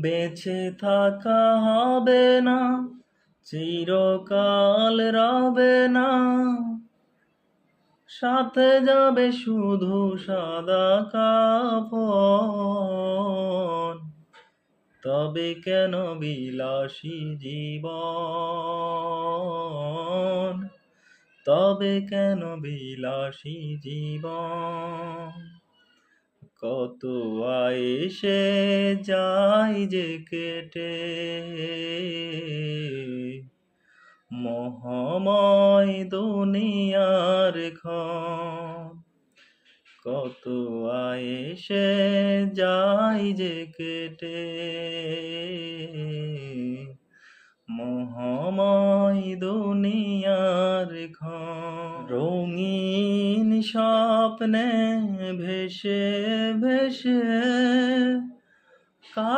বেঁচে থাকা হবে না, চিরকাল রবে না, সাথে যাবে শুধু সাদা কাফন। তবে কেন বিলাসী জীবন, তবে কেন বিলাসী জীবন। কত আয়েসে যায় যে কেটে, মোহময় দুনিয়ার ক্ষণ। কত আয়েসে যায় যে কেটে, মোহময় দুনিয়ার ক্ষণ। রঙিন স্বপ্নে ভেসে ভেসে